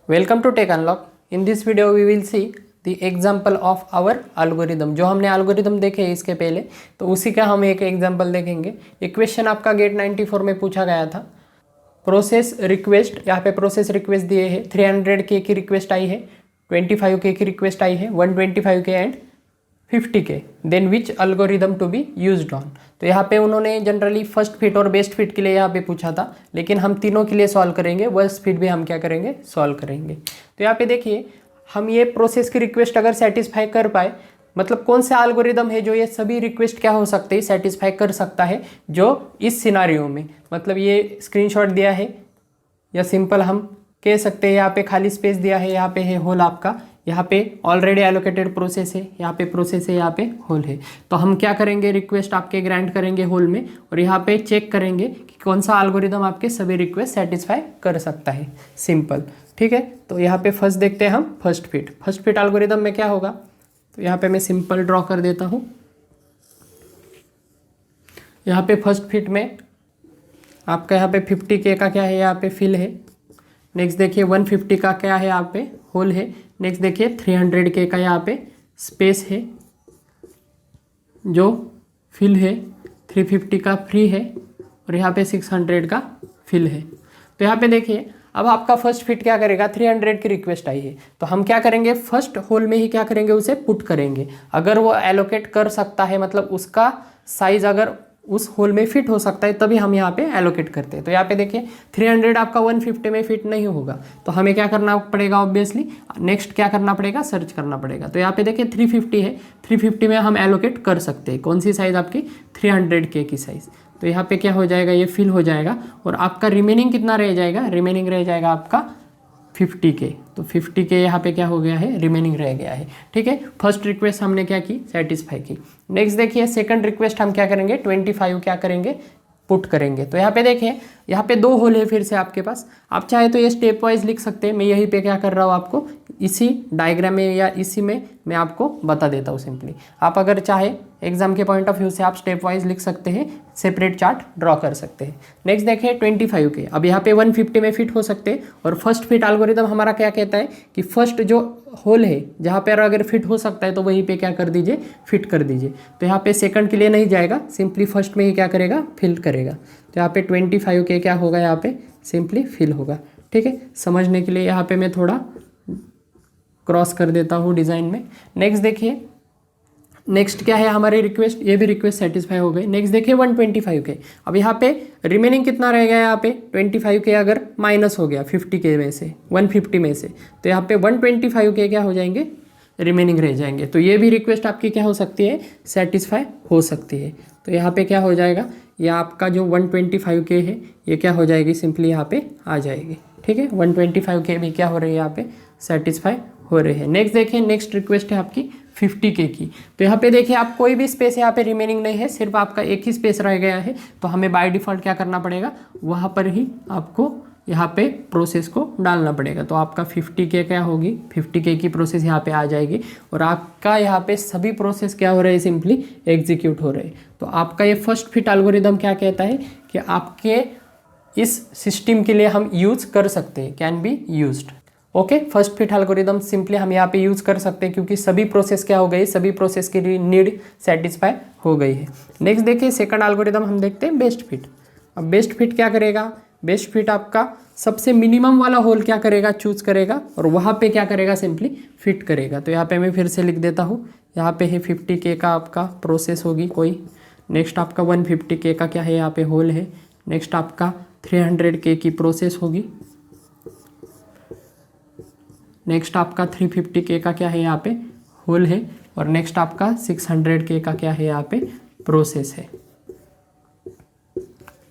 Welcome to Tech Unlock. In this video we will see the example of our algorithm. जो हमने algorithm देखे इसके पहले, तो उसी का हम एक एग्जाम्पल देखेंगे। एक क्वेश्चन आपका गेट 94 में पूछा गया था। प्रोसेस रिक्वेस्ट, यहाँ पे प्रोसेस रिक्वेस्ट दिए है। 300K की रिक्वेस्ट आई है, 25K की रिक्वेस्ट आई है, 125K and 50K। Then which algorithm to be used on. तो यहाँ पे उन्होंने जनरली फर्स्ट फिट और बेस्ट फिट के लिए यहाँ पे पूछा था, लेकिन हम तीनों के लिए सॉल्व करेंगे। वर्स्ट फिट भी हम क्या करेंगे, सॉल्व करेंगे। तो यहाँ पे देखिए, हम ये प्रोसेस की रिक्वेस्ट अगर सेटिस्फाई कर पाए, मतलब कौन सा एल्गोरिदम है जो ये सभी रिक्वेस्ट क्या हो सकते हैं, सेटिस्फाई कर सकता है, जो इस सिनारियो में, मतलब ये स्क्रीनशॉट दिया है या सिंपल हम कह सकते हैं यहाँ पे खाली स्पेस दिया है, यहाँ पे है होल आपका, यहाँ पे ऑलरेडी एलोकेटेड प्रोसेस है, यहाँ पे प्रोसेस है, यहाँ पे होल है। तो हम क्या करेंगे, रिक्वेस्ट आपके ग्रांट करेंगे होल में, और यहाँ पे चेक करेंगे कि कौन सा एल्गोरिदम आपके सभी रिक्वेस्ट सेटिस्फाई कर सकता है। सिंपल, ठीक है। तो यहाँ पे फर्स्ट देखते हैं हम फर्स्ट फिट एल्गोरिदम में क्या होगा। तो यहाँ पे मैं सिंपल ड्रॉ कर देता हूँ। यहाँ पे फर्स्ट फिट में आपका यहाँ पे 50K का क्या है, यहाँ पे फिल है। नेक्स्ट देखिए 150 का क्या है, यहाँ पे होल है। नेक्स्ट देखिए 300K का यहाँ पे स्पेस है जो फिल है, 350 का फ्री है, और यहाँ पे 600 का फिल है। तो यहाँ पे देखिए, अब आपका फर्स्ट फिट क्या करेगा, 300 की रिक्वेस्ट आई है, तो हम क्या करेंगे, फर्स्ट होल में ही क्या करेंगे, उसे पुट करेंगे। अगर वो एलोकेट कर सकता है, मतलब उसका साइज अगर उस होल में फिट हो सकता है, तभी हम यहाँ पे एलोकेट करते हैं। तो यहाँ पे देखिए 300 आपका 150 में फिट नहीं होगा, तो हमें क्या करना पड़ेगा, ऑब्वियसली नेक्स्ट क्या करना पड़ेगा, सर्च करना पड़ेगा। तो यहाँ पे देखिए 350 है, 350 में हम एलोकेट कर सकते हैं। कौन सी साइज़ आपकी, 300K की साइज़। तो यहाँ पे क्या हो जाएगा, ये फिल हो जाएगा, और आपका रिमेनिंग कितना रह जाएगा, रिमेनिंग रह जाएगा आपका 50K। तो 50K यहाँ पे क्या हो गया है, रिमेनिंग रह गया है। ठीक है, फर्स्ट रिक्वेस्ट हमने क्या की, सेटिस्फाई की। नेक्स्ट देखिए सेकंड रिक्वेस्ट हम क्या करेंगे, 25 क्या करेंगे, पुट करेंगे। तो यहाँ पे देखिए, यहाँ पे दो होल है फिर से आपके पास। आप चाहे तो ये स्टेप वाइज लिख सकते हैं। मैं यहीं पे क्या कर रहा हूँ, आपको इसी डायग्राम में या इसी में मैं आपको बता देता हूँ सिंपली। आप अगर चाहे एग्जाम के पॉइंट ऑफ व्यू से आप स्टेप वाइज लिख सकते हैं, सेपरेट चार्ट ड्रॉ कर सकते हैं। नेक्स्ट देखिए 25K, अब यहाँ पे 150 में फिट हो सकते हैं, और फर्स्ट फिट एल्गोरिदम हमारा क्या कहता है कि फर्स्ट जो होल है जहाँ पर अगर फिट हो सकता है, तो वहीं पे क्या कर दीजिए, फिट कर दीजिए। तो यहाँ पे सेकंड के लिए नहीं जाएगा, सिंपली फर्स्ट में ही क्या करेगा, फिल करेगा। तो यहाँ पे 25K क्या होगा, यहाँ पे सिंपली फिल होगा। ठीक है, समझने के लिए यहाँ पे मैं थोड़ा क्रॉस कर देता हूँ डिज़ाइन में। नेक्स्ट देखिए, नेक्स्ट क्या है हमारी रिक्वेस्ट, ये भी रिक्वेस्ट सेटिस्फाई हो गई। नेक्स्ट देखिए 125K, अब यहाँ पे रिमेनिंग कितना रह गया, यहाँ पे 25K अगर माइनस हो गया 50K में से, 150 में से, तो यहाँ पे 125K क्या हो जाएंगे, रिमेनिंग रह जाएंगे। तो ये भी रिक्वेस्ट आपकी क्या हो सकती है, सेटिस्फाई हो सकती है। तो यहाँ पे क्या हो जाएगा, ये आपका जो 125K है, ये क्या हो जाएगी, सिंपली यहाँ पे आ जाएगी। ठीक है, 125K भी क्या हो रही है, यहाँ पे सेटिस्फाई हो रहे हैं। नेक्स्ट देखिए, नेक्स्ट रिक्वेस्ट है आपकी 50K की। तो यहाँ पे देखिए, आप कोई भी स्पेस यहाँ पे रिमेनिंग नहीं है, सिर्फ आपका एक ही स्पेस रह गया है। तो हमें बाय डिफ़ॉल्ट क्या करना पड़ेगा, वहाँ पर ही आपको यहाँ पे प्रोसेस को डालना पड़ेगा। तो आपका 50K क्या होगी, 50K की प्रोसेस यहाँ पे आ जाएगी, और आपका यहाँ पे सभी प्रोसेस क्या हो रहे हैं, सिंपली एग्जीक्यूट हो रहे हैं। तो आपका ये फर्स्ट फिट एल्गोरिदम क्या कहता है कि आपके इस सिस्टम के लिए हम यूज़ कर सकते हैं, can be used. Okay, first fit algorithm simply हम यहाँ पे यूज़ कर सकते हैं, क्योंकि सभी प्रोसेस क्या हो गई, सभी प्रोसेस की नीड सेटिस्फाई हो गई है। नेक्स्ट देखिए सेकंड एल्गोरिदम हम देखते हैं बेस्ट फिट। अब बेस्ट फिट क्या करेगा, बेस्ट फिट आपका सबसे मिनिमम वाला होल क्या करेगा, चूज करेगा, और वहाँ पे क्या करेगा, सिंपली फिट करेगा। तो यहाँ पे मैं फिर से लिख देता हूँ, यहाँ पे है 50K का आपका प्रोसेस होगी कोई। नेक्स्ट आपका 150K का क्या है, यहाँ पे होल है। नेक्स्ट आपका 300K की प्रोसेस होगी। नेक्स्ट आपका 350K का क्या है, यहाँ पे होल है, और नेक्स्ट आपका 600K का क्या है, यहाँ पे प्रोसेस है।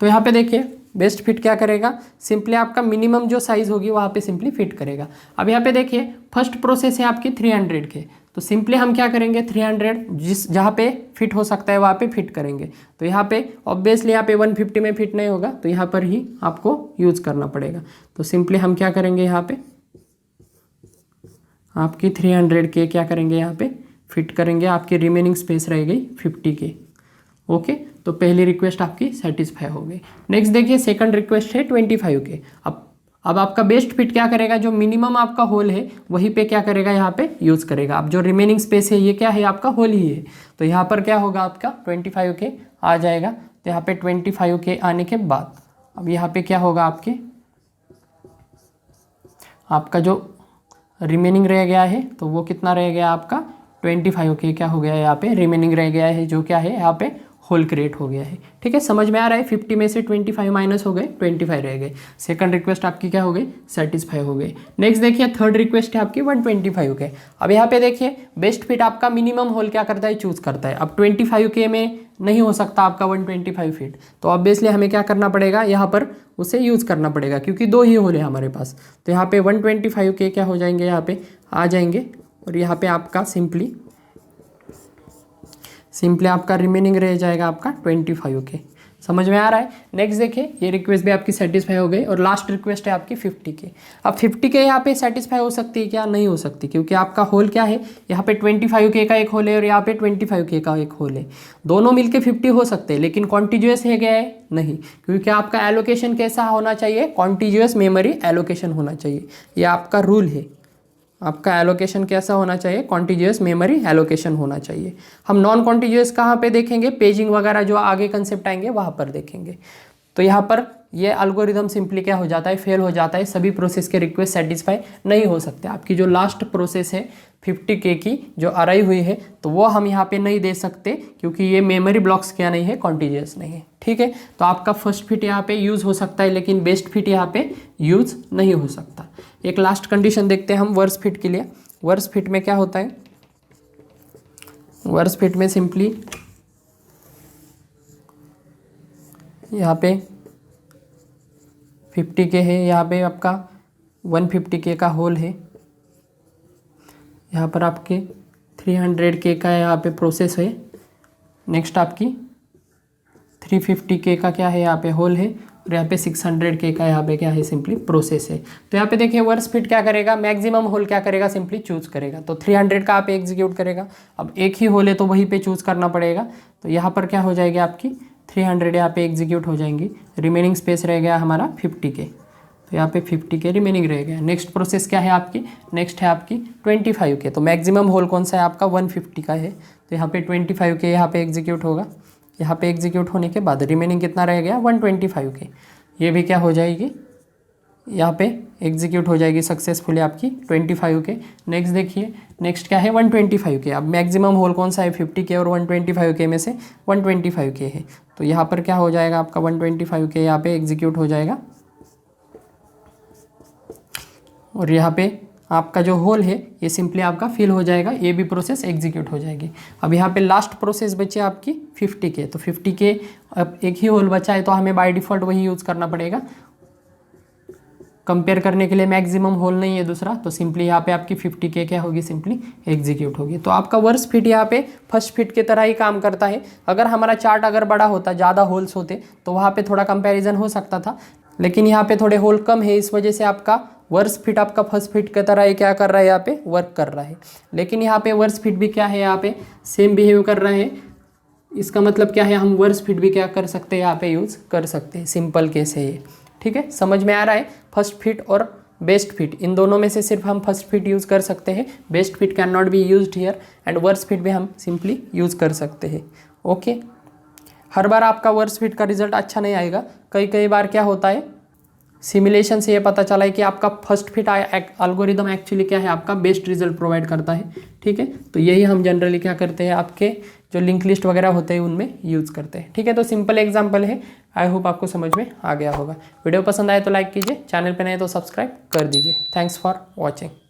तो यहाँ पे देखिए बेस्ट फिट क्या करेगा, सिंपली आपका मिनिमम जो साइज होगी वहाँ पे सिंपली फिट करेगा। अब यहाँ पे देखिए फर्स्ट प्रोसेस है आपकी 300K, तो सिंपली हम क्या करेंगे, 300 जहाँ पे फिट हो सकता है वहाँ पे फिट करेंगे। तो यहाँ पे ऑब्वियसली यहाँ पे 150 में फिट नहीं होगा, तो यहाँ पर ही आपको यूज़ करना पड़ेगा। तो सिंपली हम क्या करेंगे, यहाँ पे आपकी 300K क्या करेंगे, यहाँ पे फिट करेंगे। आपकी रिमेनिंग स्पेस रह गई 50K। ओके, तो पहली रिक्वेस्ट आपकी सेटिस्फाई हो गई। नेक्स्ट देखिए सेकंड रिक्वेस्ट है 25K। अब अब आपका बेस्ट फिट क्या करेगा, जो मिनिमम आपका होल है वहीं पे क्या करेगा, यहाँ पे यूज़ करेगा। अब जो रिमेनिंग स्पेस है ये क्या है, आपका होल ही है, तो यहाँ पर क्या होगा, आपका 25K आ जाएगा। तो यहाँ पे 25K आने के बाद अब यहाँ पे क्या होगा, आपका जो रिमेनिंग रह गया है तो वो कितना रह गया, आपका 25K क्या हो गया यहाँ पे रिमेनिंग रह गया है, जो क्या है यहाँ पे होल क्रिएट हो गया है। ठीक है, समझ में आ रहा है। 50 में से 25 माइनस हो गए, 25 रह गए। सेकंड रिक्वेस्ट आपकी क्या हो गई, सेटिस्फाई हो गई। नेक्स्ट देखिए थर्ड रिक्वेस्ट है आपकी 125K। अब यहाँ पे देखिए बेस्ट फिट आपका मिनिमम होल क्या करता है, चूज करता है। अब 25K में नहीं हो सकता आपका 125 फीट, तो ऑब्वियसली हमें क्या करना पड़ेगा, यहाँ पर उसे यूज़ करना पड़ेगा क्योंकि 2 ही होल है हमारे पास। तो यहाँ पे 125K क्या हो जाएंगे, यहाँ पे आ जाएंगे और यहाँ पे आपका सिंपली आपका रिमेनिंग रह जाएगा आपका 25K। समझ में आ रहा है। नेक्स्ट देखिए ये रिक्वेस्ट भी आपकी सेटिस्फाई हो गई और लास्ट रिक्वेस्ट है आपकी 50K। अब 50K यहाँ पे सेटिस्फाई हो सकती है क्या, नहीं हो सकती, क्योंकि आपका होल क्या है, यहाँ पे 25K का एक होल है और यहाँ पे 25K का एक होल है। दोनों मिलके 50 हो सकते हैं, लेकिन कॉन्टिन्यूअस है क्या है, नहीं, क्योंकि आपका एलोकेशन कैसा होना चाहिए, कॉन्टिन्यूअस मेमोरी एलोकेशन होना चाहिए। ये आपका रूल है, आपका एलोकेशन कैसा होना चाहिए, कॉन्टिन्यूअस मेमोरी एलोकेशन होना चाहिए। हम नॉन कॉन्टिन्यूअस कहाँ पे देखेंगे, पेजिंग वगैरह जो आगे कंसेप्ट आएंगे वहाँ पर देखेंगे। तो यहाँ पर ये एल्गोरिदम सिंपली क्या हो जाता है, फेल हो जाता है। सभी प्रोसेस के रिक्वेस्ट सेटिस्फाई नहीं हो सकते। आपकी जो लास्ट प्रोसेस है 50K की जो अराई हुई है, तो वो हम यहाँ पे नहीं दे सकते क्योंकि ये मेमोरी ब्लॉक्स क्या नहीं है, कॉन्टिन्यूअस नहीं है। ठीक है, तो आपका फर्स्ट फिट यहाँ पे यूज़ हो सकता है, लेकिन बेस्ट फिट यहाँ पे यूज़ नहीं हो सकता। एक लास्ट कंडीशन देखते हैं हम वर्स फिट के लिए। वर्स फिट में क्या होता है, वर्स फिट में सिंपली यहाँ पे 50K है, यहाँ पे आपका 150K का होल है, यहाँ पर आपके 300K का यहाँ पे प्रोसेस है। नेक्स्ट आपकी 350K का क्या है, यहाँ पे होल है और यहाँ पे 600K का यहाँ पे क्या है, सिंपली प्रोसेस है। तो यहाँ पे देखिए वर्स फिट क्या करेगा, मैक्सिमम होल क्या करेगा, सिंपली चूज करेगा। तो 300 का आप एग्जीक्यूट करेगा। अब एक ही होल है तो वहीं पे चूज करना पड़ेगा। तो यहाँ पर क्या हो जाएगी, आपकी 300 यहाँ पे एग्जीक्यूट हो जाएंगी। रिमेनिंग स्पेस रह गया हमारा 50K, तो यहाँ पे 50K रिमेनिंग रह गया। नेक्स्ट प्रोसेस क्या है आपकी, नेक्स्ट है आपकी 25K। तो मैक्सिमम होल कौन सा है आपका, 150 का है। तो यहाँ पे 25K यहाँ पे एग्जीक्यूट होगा। यहाँ पे एग्जीक्यूट होने के बाद रिमेनिंग कितना रह गया, 125K। ये भी क्या हो जाएगी, यहाँ पे एग्जीक्यूट हो जाएगी सक्सेसफुली आपकी 25K। नेक्स्ट देखिए, नेक्स्ट क्या है 125K। अब मैक्सिमम होल कौन सा है, 50K और 125K में से 125K है। तो यहाँ पर क्या हो जाएगा आपका 125K यहाँ पे एग्जीक्यूट हो जाएगा और यहाँ पे आपका जो होल है ये सिंपली आपका फिल हो जाएगा, ये भी प्रोसेस एग्जीक्यूट हो जाएगी। अब यहाँ पे लास्ट प्रोसेस बची आपकी 50K। तो 50K अब एक ही होल बचा है तो हमें बाय डिफ़ॉल्ट वही यूज़ करना पड़ेगा। कंपेयर करने के लिए मैक्सिमम होल नहीं है दूसरा, तो सिंपली यहाँ पे आपकी 50K क्या होगी, सिंपली एग्जीक्यूट होगी। तो आपका वर्स फिट यहाँ पे फर्स्ट फिट की तरह ही काम करता है। अगर हमारा चार्ट अगर बड़ा होता, ज़्यादा होल्स होते, तो वहाँ पे थोड़ा कंपैरिजन हो सकता था, लेकिन यहाँ पे थोड़े होल कम है, इस वजह से आपका वर्स फिट आपका फर्स्ट फिट की तरह ही क्या कर रहा है, यहाँ पे वर्क कर रहा है। लेकिन यहाँ पे वर्स फिट भी क्या है, यहाँ पे सेम बिहेव कर रहा है। इसका मतलब क्या है, हम वर्स फिट भी क्या कर सकते हैं, यहाँ पे यूज़ कर सकते हैं। सिंपल केस है ये। ठीक है, समझ में आ रहा है। फर्स्ट फिट और बेस्ट फिट, इन दोनों में से सिर्फ हम फर्स्ट फिट यूज़ कर सकते हैं। Best fit can not be used here and worse fit भी हम सिंपली यूज़ कर सकते हैं। ओके, हर बार आपका वर्स फिट का रिजल्ट अच्छा नहीं आएगा। कई बार क्या होता है, सिमुलेशन से ये पता चला है कि आपका फर्स्ट फिट एल्गोरिदम एक्चुअली क्या है, आपका बेस्ट रिजल्ट प्रोवाइड करता है। ठीक है, तो यही हम जनरली क्या करते हैं, आपके जो लिंक लिस्ट वगैरह होते हैं उनमें यूज़ करते हैं। ठीक है, तो सिंपल एग्जांपल है। आई होप आपको समझ में आ गया होगा। वीडियो पसंद आए तो लाइक कीजिए, चैनल पे नए तो सब्सक्राइब कर दीजिए। Thanks for watching.